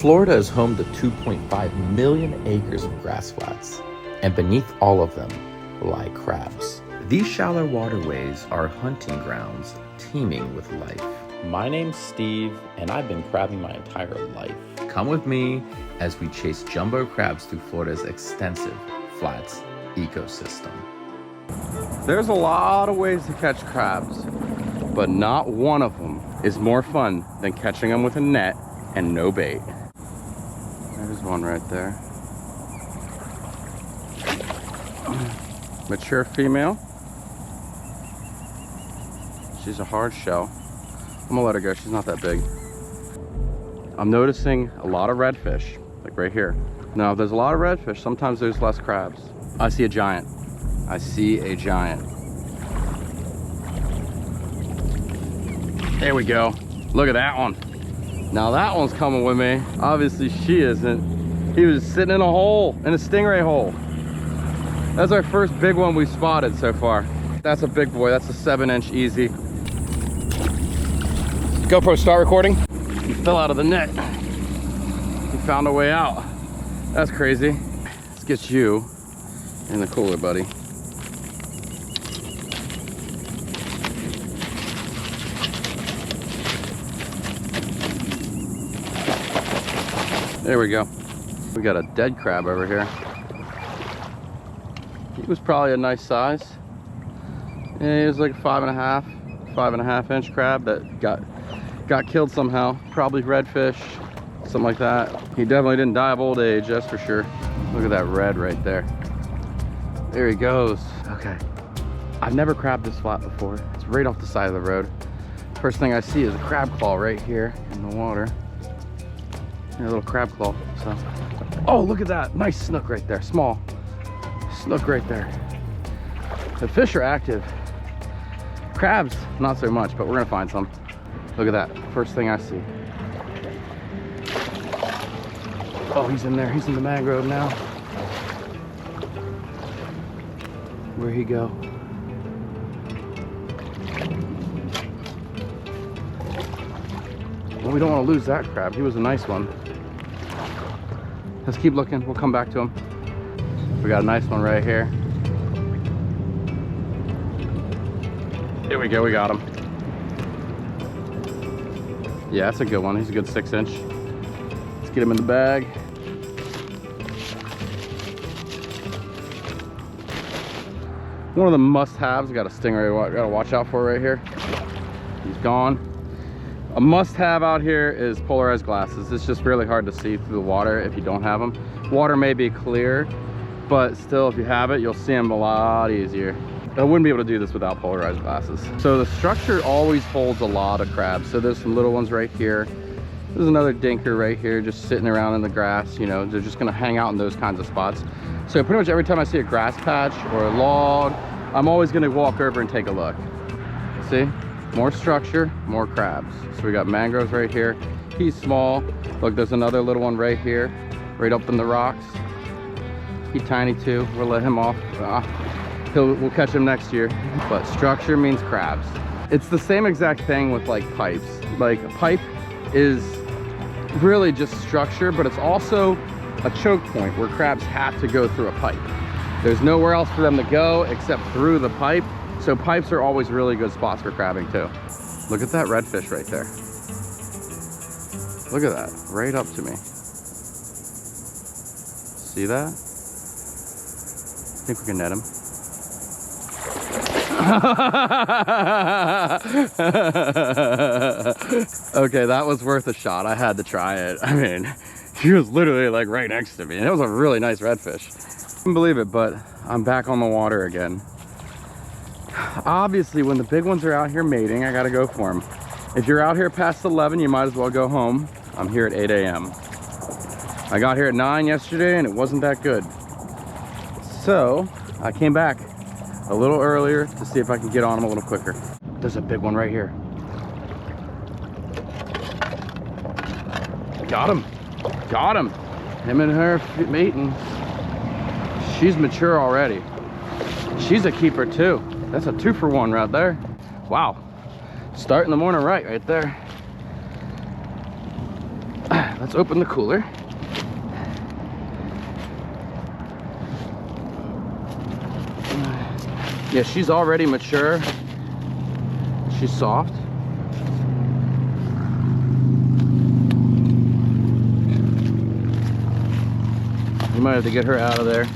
Florida is home to 2.5 million acres of grass flats, and beneath all of them lie crabs. These shallow waterways are hunting grounds teeming with life. My name's Steve, and I've been crabbing my entire life. Come with me as we chase jumbo crabs through Florida's extensive flats ecosystem. There's a lot of ways to catch crabs, but not one of them is more fun than catching them with a net and no bait. There's one right there. Mature female. She's a hard shell. I'm gonna let her go, she's not that big. I'm noticing a lot of redfish, like right here. Now, if there's a lot of redfish, sometimes there's less crabs. I see a giant. I see a giant. There we go. Look at that one. Now that one's coming with me. Obviously she isn't. He was sitting in a hole, in a stingray hole. That's our first big one we've spotted so far. That's a big boy, that's a 7-inch easy. GoPro, start recording. He fell out of the net. He found a way out. That's crazy. Let's get you in the cooler, buddy. There we go. We got a dead crab over here. He was probably a nice size. Yeah, he was like 5.5 inch crab that got killed somehow. Probably redfish, something like that. He definitely didn't die of old age, that's for sure. Look at that red right there. There he goes. Okay. I've never crabbed this flat before. It's right off the side of the road. First thing I see is a crab claw right here in the water. A little crab claw. So, oh, look at that nice snook right there. Small snook right there. The fish are active. Crabs, not so much, but we're gonna find some. Look at that. First thing I see. Oh, he's in there. He's in the mangrove now. Where'd he go? Well, we don't want to lose that crab. He was a nice one. Let's keep looking. We'll come back to him. We got a nice one right here. Here we go. We got him. Yeah, that's a good one. He's a good 6-inch. Let's get him in the bag. One of the must-haves. Got a stingray. Got to watch out for right here. He's gone. A must-have out here is polarized glasses. It's just really hard to see through the water if you don't have them. Water may be clear, but still, if you have it, you'll see them a lot easier. I wouldn't be able to do this without polarized glasses. So the structure always holds a lot of crabs. So there's some little ones right here. There's another dinker right here just sitting around in the grass. You know, they're just gonna hang out in those kinds of spots. So pretty much every time I see a grass patch or a log, I'm always gonna walk over and take a look. See? More structure, more crabs. So we got mangroves right here. He's small. Look, there's another little one right here, right up in the rocks. He's tiny too. We'll let him off. We'll catch him next year. But structure means crabs. It's the same exact thing with like pipes. Like a pipe is really just structure, but it's also a choke point where crabs have to go through a pipe. There's nowhere else for them to go except through the pipe. So pipes are always really good spots for crabbing too. Look at that redfish right there. Look at that, right up to me. See that? I think we can net him. Okay, that was worth a shot. I had to try it. I mean, he was literally like right next to me, and it was a really nice redfish. I couldn't believe it, but I'm back on the water again. Obviously, when the big ones are out here mating, I gotta go for them. If you're out here past 11, you might as well go home. I'm here at 8 a.m. I got here at 9 yesterday and it wasn't that good. So I came back a little earlier to see if I can get on them a little quicker. There's a big one right here. Got him. Got him. Him and her mating. She's mature already. She's a keeper too. That's a 2-for-1 right there. Wow. Starting the morning right there. Let's open the cooler. Yeah, she's already mature. She's soft. You might have to get her out of there.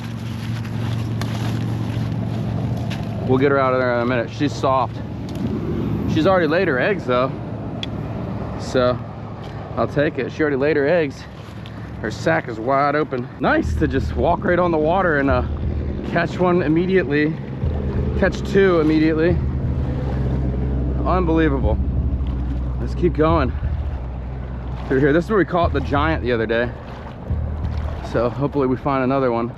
We'll get her out of there in a minute. She's soft. She's already laid her eggs though, so I'll take it. She already laid her eggs. Her sack is wide open. Nice to just walk right on the water and catch one immediately, catch two immediately. Unbelievable. Let's keep going through here. This is where we caught the giant the other day, so hopefully we find another one.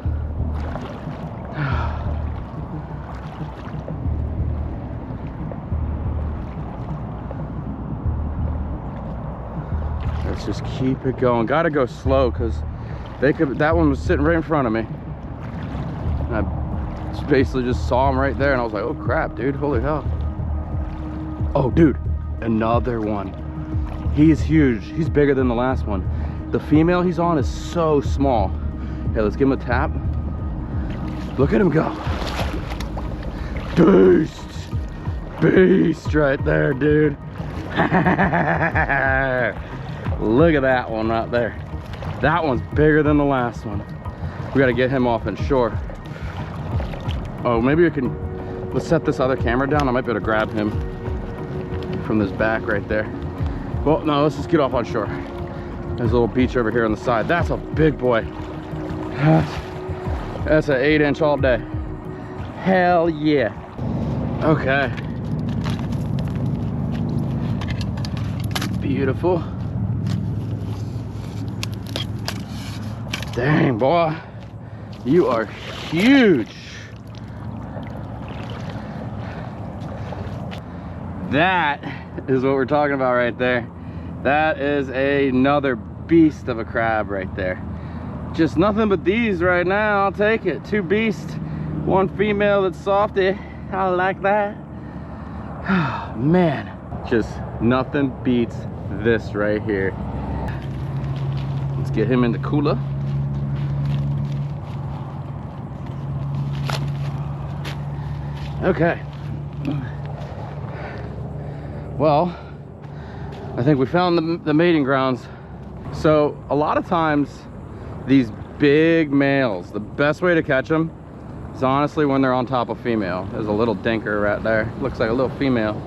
Let's just keep it going. Gotta go slow because that one was sitting right in front of me. And I just basically just saw him right there and I was like, oh crap, dude, holy hell. Oh dude, another one. He is huge. He's bigger than the last one. The female he's on is so small. Hey, let's give him a tap. Look at him go. Beast. Beast right there, dude. Look at that one right there. That one's bigger than the last one. We got to get him off in shore. Oh, maybe we can, let's set this other camera down. I might be able to grab him from this back right there. Well, no, let's just get off on shore. There's a little beach over here on the side. That's a big boy. That's an 8-inch all day. Hell yeah. Okay. Beautiful. Dang, boy, you are huge. That is what we're talking about right there. That is another beast of a crab right there. Just nothing but these right now. I'll take it. Two beasts, one female that's softy. I like that. Man, just nothing beats this right here. Let's get him in the cooler. Okay. Well, I think we found the mating grounds. So a lot of times these big males, the best way to catch them is honestly when they're on top of female. There's a little dinker right there. Looks like a little female.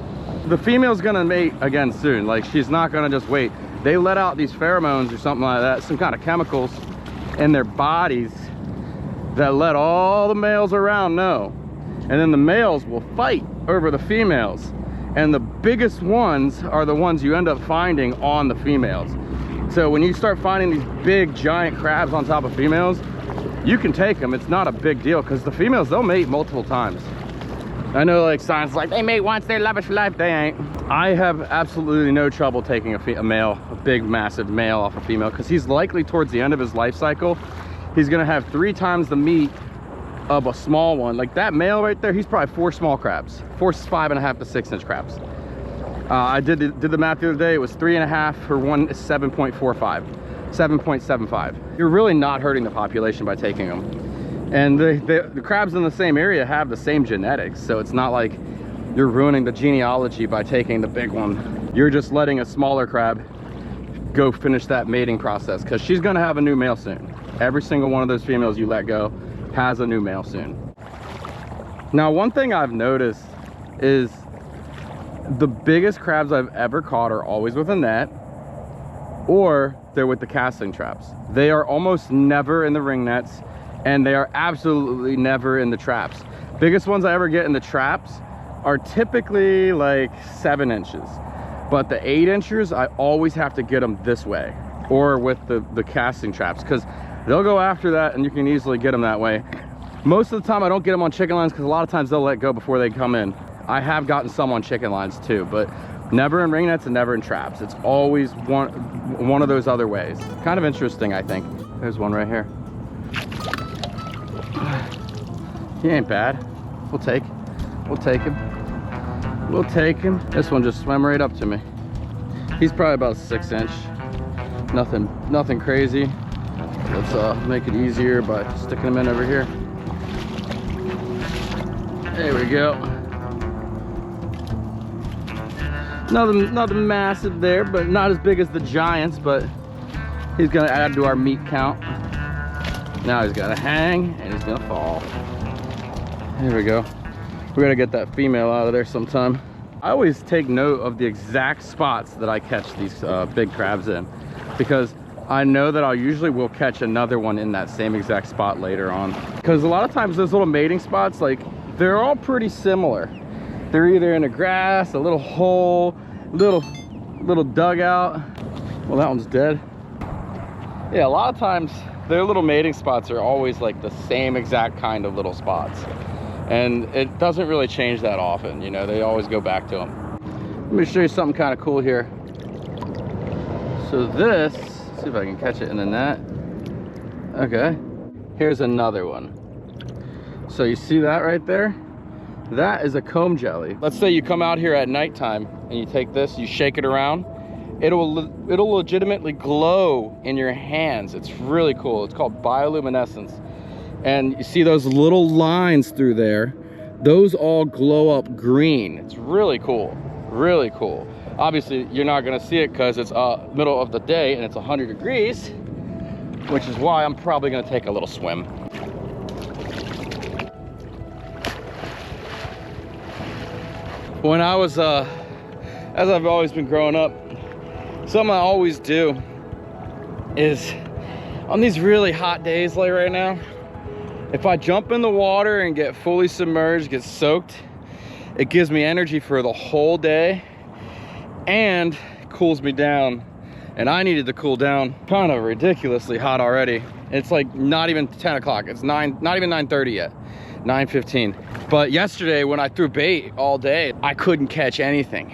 The female's gonna mate again soon. Like, she's not gonna just wait. They let out these pheromones or something like that, some kind of chemicals in their bodies that let all the males around know. And then the males will fight over the females. And the biggest ones are the ones you end up finding on the females. So when you start finding these big giant crabs on top of females, you can take them. It's not a big deal because the females, they'll mate multiple times. I know, like, science like they mate once, they're lovers for life. They ain't. I have absolutely no trouble taking a male, a big massive male off a female, because he's likely towards the end of his life cycle, he's gonna have 3 times the meat of a small one. Like that male right there, he's probably 4 small crabs, 4 5.5 to 6 inch crabs. I did the math the other day. It was 3.5 for one is 7.45, 7.75. You're really not hurting the population by taking them. And the crabs in the same area have the same genetics, so it's not like you're ruining the genealogy by taking the big one. You're just letting a smaller crab go finish that mating process, because she's gonna have a new male soon. Every single one of those females you let go has a new male soon. Now, one thing I've noticed is the biggest crabs I've ever caught are always with a net, or they're with the casting traps. They are almost never in the ring nets, and they are absolutely never in the traps. Biggest ones I ever get in the traps are typically like 7 inches, but the 8 inchers, I always have to get them this way, or with the casting traps, because they'll go after that and you can easily get them that way. Most of the time I don't get them on chicken lines because a lot of times they'll let go before they come in. I have gotten some on chicken lines too, but never in ring nets and never in traps. It's always one of those other ways. Kind of interesting, I think. There's one right here. He ain't bad. We'll take him. We'll take him. This one just swam right up to me. He's probably about 6 inch. Nothing Nothing crazy. Let's make it easier by sticking them in over here. There we go. Nothing massive there, but not as big as the giants, but he's gonna add to our meat count. Now he's gotta hang and he's gonna fall. There we go. We're gonna get that female out of there sometime. I always take note of the exact spots that I catch these big crabs in, because I know that I usually will catch another one in that same exact spot later on. Because a lot of times those little mating spots, like, they're all pretty similar. They're either in a grass, a little hole, little dugout. Well, that one's dead. Yeah, a lot of times their little mating spots are always like the same exact kind of little spots. And it doesn't really change that often, you know, they always go back to them. Let me show you something kind of cool here. So this, see if I can catch it in the net. Okay, here's another one. So you see that right there? That is a comb jelly. Let's say you come out here at nighttime and you take this, you shake it around, it'll legitimately glow in your hands. It's really cool. It's called bioluminescence. And you see those little lines through there, those all glow up green. It's really cool, really cool. Obviously you're not gonna see it because it's middle of the day and it's 100 degrees, which is why I'm probably gonna take a little swim. When I was, as I've always been growing up, something I always do is on these really hot days like right now, if I jump in the water and get fully submerged, get soaked, it gives me energy for the whole day and cools me down. And I needed to cool down. Kind of ridiculously hot already. It's like not even 10 o'clock. It's not even 9:30 yet. 9:15. But yesterday when I threw bait all day, I couldn't catch anything.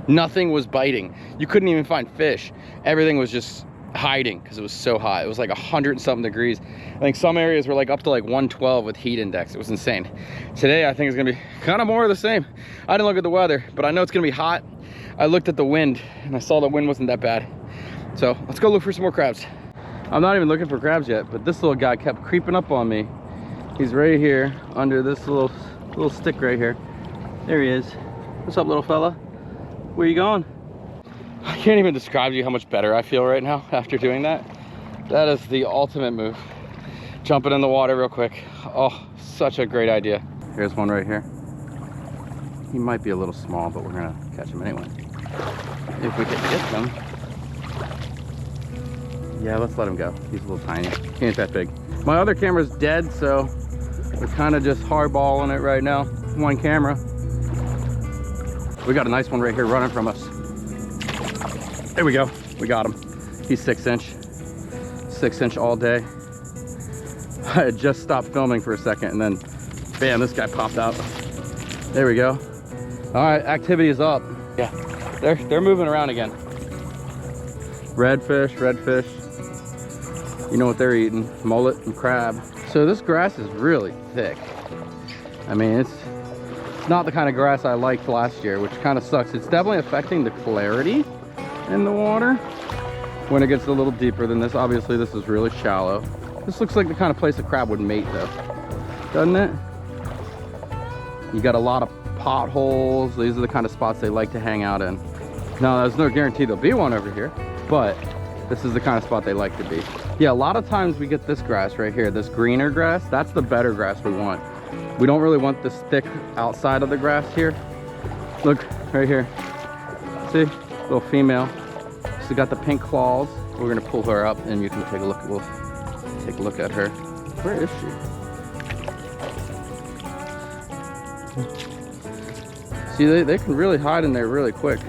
Nothing was biting. You couldn't even find fish. Everything was just hiding because it was so hot. It was like 100 and something degrees. I think some areas were like up to like 112 with heat index. It was insane. Today I think it's gonna be kind of more of the same. I didn't look at the weather, but I know it's gonna be hot. I looked at the wind and I saw the wind wasn't that bad. So let's go look for some more crabs. I'm not even looking for crabs yet, but this little guy kept creeping up on me. He's right here under this little stick right here. There he is. What's up, little fella? Where you going? I can't even describe to you how much better I feel right now after doing that. That is the ultimate move. Jumping in the water real quick. Oh, such a great idea. Here's one right here. He might be a little small, but we're gonna catch him anyway. If we can get them. Yeah, let's let him go. He's a little tiny. He ain't that big. My other camera's dead, so we're kind of just hardballing it right now. One camera. We got a nice one right here running from us. There we go. We got him. He's 6-inch. 6-inch all day. I had just stopped filming for a second and then bam, this guy popped out. There we go. All right, activity is up. Yeah, they're moving around again. Redfish. You know what they're eating, mullet and crab. So this grass is really thick. I mean, it's not the kind of grass I liked last year, which kind of sucks. It's definitely affecting the clarity in the water when it gets a little deeper than this. Obviously this is really shallow. This looks like the kind of place a crab would mate though, doesn't it? You got a lot of potholes. These are the kind of spots they like to hang out in. Now there's no guarantee there'll be one over here, but this is the kind of spot they like to be. Yeah, a lot of times we get this grass right here, this greener grass. That's the better grass we want. We don't really want this thick outside of the grass here. Look right here. See, little female. She's got the pink claws. We're gonna pull her up and you can take a look. We'll take a look at her. Where is she? See, they can really hide in there really quick.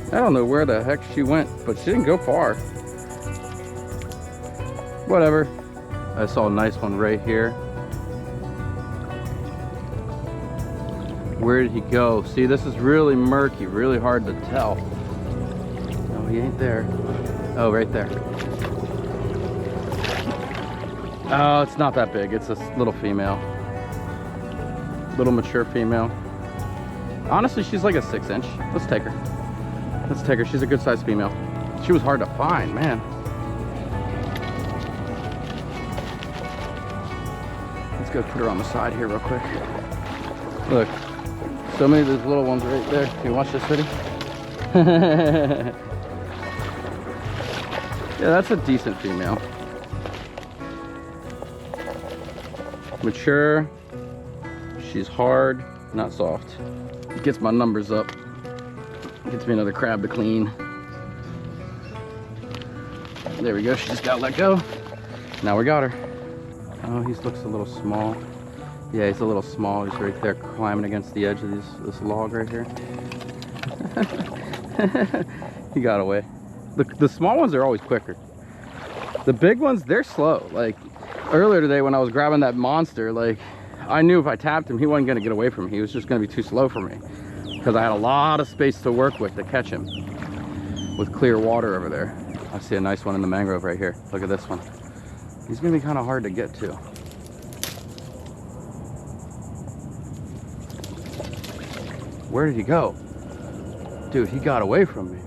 I don't know where the heck she went, but she didn't go far. Whatever. I saw a nice one right here. Where did he go? See, this is really murky, really hard to tell. No, he ain't there. Oh, right there. Oh, it's not that big. It's a little female. Little mature female. Honestly, she's like a 6-inch. Let's take her. Let's take her. She's a good sized female. She was hard to find, man. Let's go put her on the side here real quick. Look, so many of those little ones right there. Can you watch this video? Yeah, that's a decent female. Mature. She's hard, not soft. It gets my numbers up. Gets me another crab to clean. There we go. She just got let go. Now we got her. Oh, he looks a little small. Yeah, he's a little small. He's right there climbing against the edge of this log right here. He got away. The small ones are always quicker. The big ones, they're slow. Like earlier today when I was grabbing that monster, like I knew if I tapped him, he wasn't gonna get away from me. He was just gonna be too slow for me because I had a lot of space to work with to catch him with clear water over there. I see a nice one in the mangrove right here. Look at this one. He's gonna be kind of hard to get to. Where did he go? Dude, he got away from me.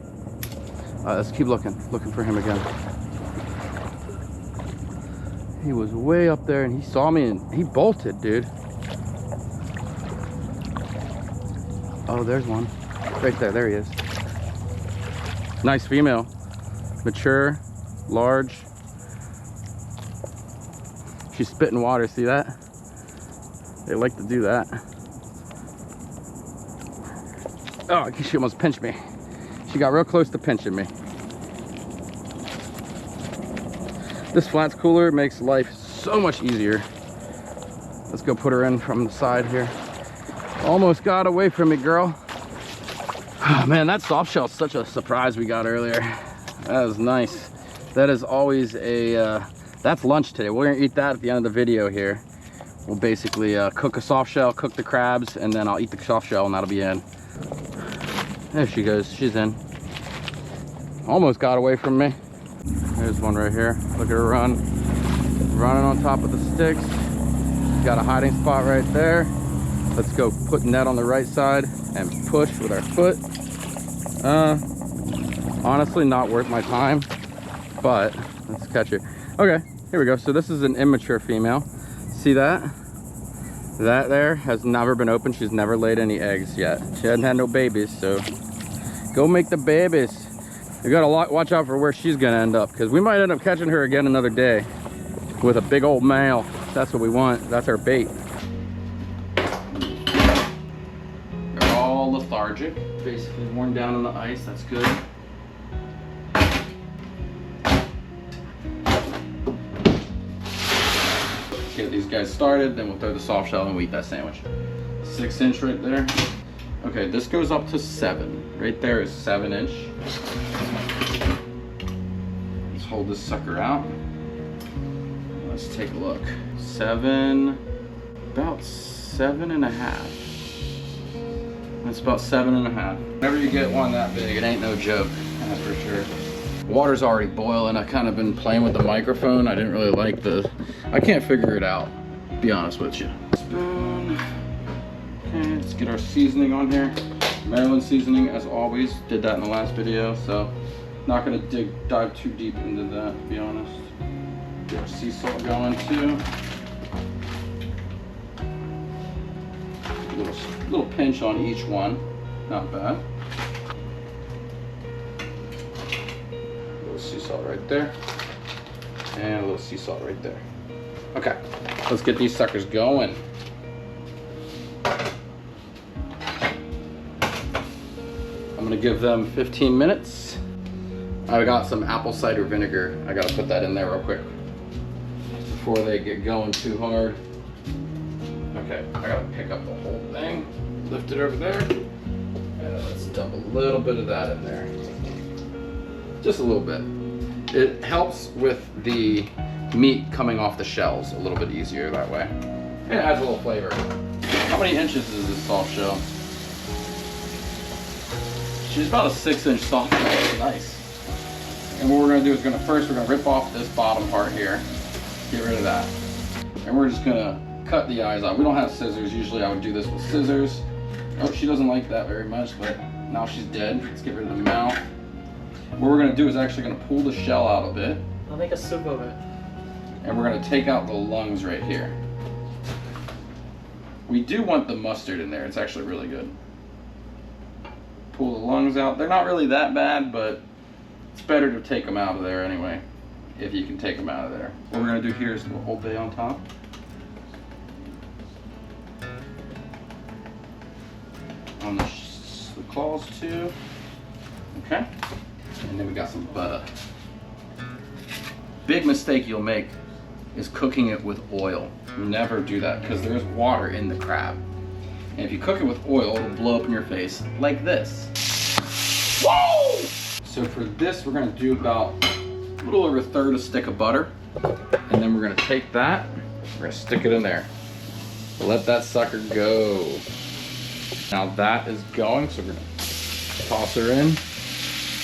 Let's keep looking for him again. He was way up there and he saw me and he bolted, dude. Oh, there's one. Right there, there he is. Nice female. Mature, large. She's spitting water, see that? They like to do that. Oh, she almost pinched me. She got real close to pinching me. This flat's cooler, it makes life so much easier. Let's go put her in from the side here. Almost got away from me, girl. Oh, man, that soft shell is such a surprise we got earlier. That was nice. That is always a, that's lunch today. We're gonna eat that at the end of the video here. We'll basically cook a soft shell, cook the crabs, and then I'll eat the soft shell and that'll be in. There she goes, she's in. Almost got away from me. There's one right here. Look at her run. Running on top of the sticks. Got a hiding spot right there. Let's go put net on the right side and push with our foot. Honestly, not worth my time, but let's catch her. Okay, here we go. So this is an immature female. See that? That there has never been opened. She's never laid any eggs yet. She hasn't had no babies, so go make the babies. We gotta watch out for where she's gonna end up because we might end up catching her again another day with a big old male. That's what we want. That's our bait. They're all lethargic, basically worn down on the ice. That's good. Get these guys started, then we'll throw the soft shell and we'll eat that sandwich. 6 inch right there. Okay, this goes up to 7. Right there is 7 inch. Let's hold this sucker out. Let's take a look. 7, about 7.5. That's about 7.5. Whenever you get one that big, it ain't no joke, that's for sure. Water's already boiling. I kind of been playing with the microphone. I didn't really like I can't figure it out, to be honest with you. Spoon. Okay, let's get our seasoning on here. Maryland seasoning, as always. Did that in the last video, so not gonna dive too deep into that, to be honest. Get our sea salt going too. Little pinch on each one, not bad. A little sea salt right there, and a little sea salt right there. Okay, let's get these suckers going. I'm gonna give them 15 minutes. I got some apple cider vinegar. I gotta put that in there real quick before they get going too hard. Okay, I gotta pick up the whole thing, lift it over there, and let's dump a little bit of that in there. Just a little bit. It helps with the meat coming off the shells a little bit easier that way. And it adds a little flavor. How many inches is this soft shell? She's about a 6 inch soft shell. Nice. And what we're gonna do is we're gonna rip off this bottom part here. Get rid of that. And we're just gonna cut the eyes out. We don't have scissors. Usually I would do this with scissors. Oh, she doesn't like that very much, but Now she's dead. Let's get rid of the mouth. What we're gonna do is actually gonna pull the shell out a bit. I'll make a soup of it. And we're gonna take out the lungs right here. We do want the mustard in there. It's actually really good. Pull the lungs out. They're not really that bad, but it's better to take them out of there anyway, if you can take them out of there. What we're gonna do here is a Old Bay on top. On the claws too. Okay. And then we got some butter. Big mistake you'll make is cooking it with oil. Never do that because there's water in the crab. And if you cook it with oil, it'll blow up in your face like this. Whoa! So for this, we're gonna do about a little over a third a stick of butter. And then we're gonna take that, we're gonna stick it in there. Let that sucker go. Now that is going, so we're gonna toss her in.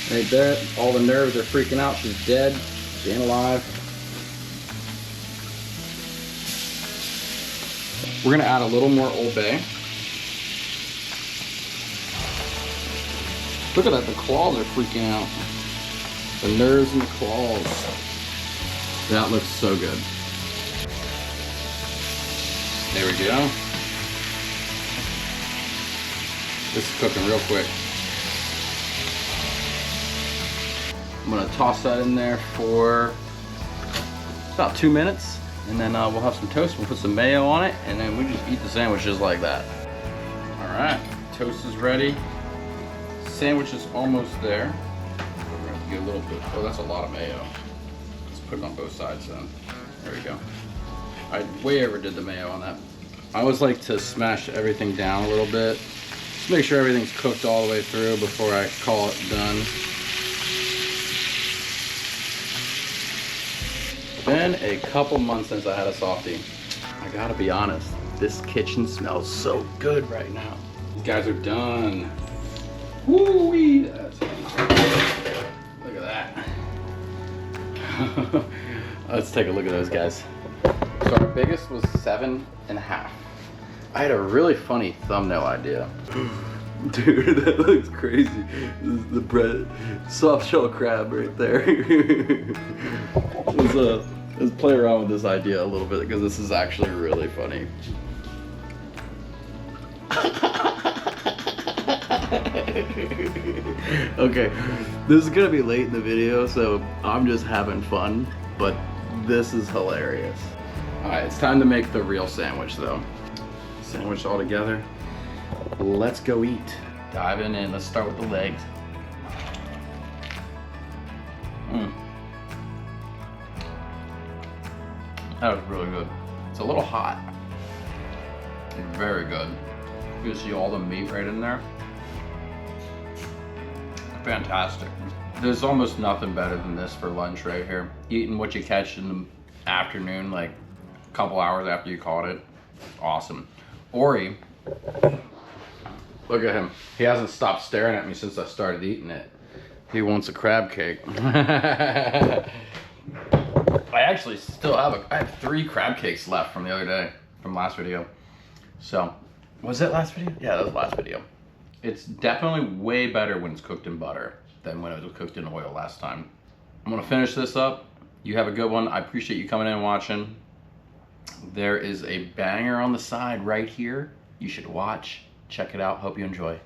Right there, all the nerves are freaking out. She's dead, she ain't alive. We're gonna add a little more Old Bay. Look at that, the claws are freaking out. The nerves and the claws. That looks so good. There we go. This is cooking real quick. I'm gonna toss that in there for about 2 minutes, and then we'll have some toast. We'll put some mayo on it, and then we just eat the sandwiches like that. All right, toast is ready. Sandwich is almost there. We're gonna get a little bit. Oh, that's a lot of mayo. Let's put it on both sides then. There we go. I way overdid the mayo on that. I always like to smash everything down a little bit. Just make sure everything's cooked all the way through before I call it done. Been a couple months since I had a softie. I gotta be honest, this kitchen smells so good right now. These guys are done. Woo-wee! Look at that. Let's take a look at those guys. So our biggest was 7.5. I had a really funny thumbnail idea. Dude, that looks crazy. This is the bread, softshell crab right there. Let's play around with this idea a little bit because this is actually really funny. Okay, this is gonna be late in the video, so I'm just having fun, but this is hilarious. All right, it's time to make the real sandwich though. Sandwich all together. Let's go eat. Diving in, let's start with the legs. That was really good. It's a little hot. Very good. You can see all the meat right in there. Fantastic. There's almost nothing better than this for lunch right here. Eating what you catch in the afternoon, like a couple hours after you caught it. Awesome. Ori, look at him. He hasn't stopped staring at me since I started eating it. He wants a crab cake. I actually still have I have 3 crab cakes left from the other day, from last video. So, was it last video? Yeah, that was last video. It's definitely way better when it's cooked in butter than when it was cooked in oil last time. I'm gonna finish this up. You have a good one. I appreciate you coming in and watching. There is a banger on the side right here. You should watch, check it out. Hope you enjoy.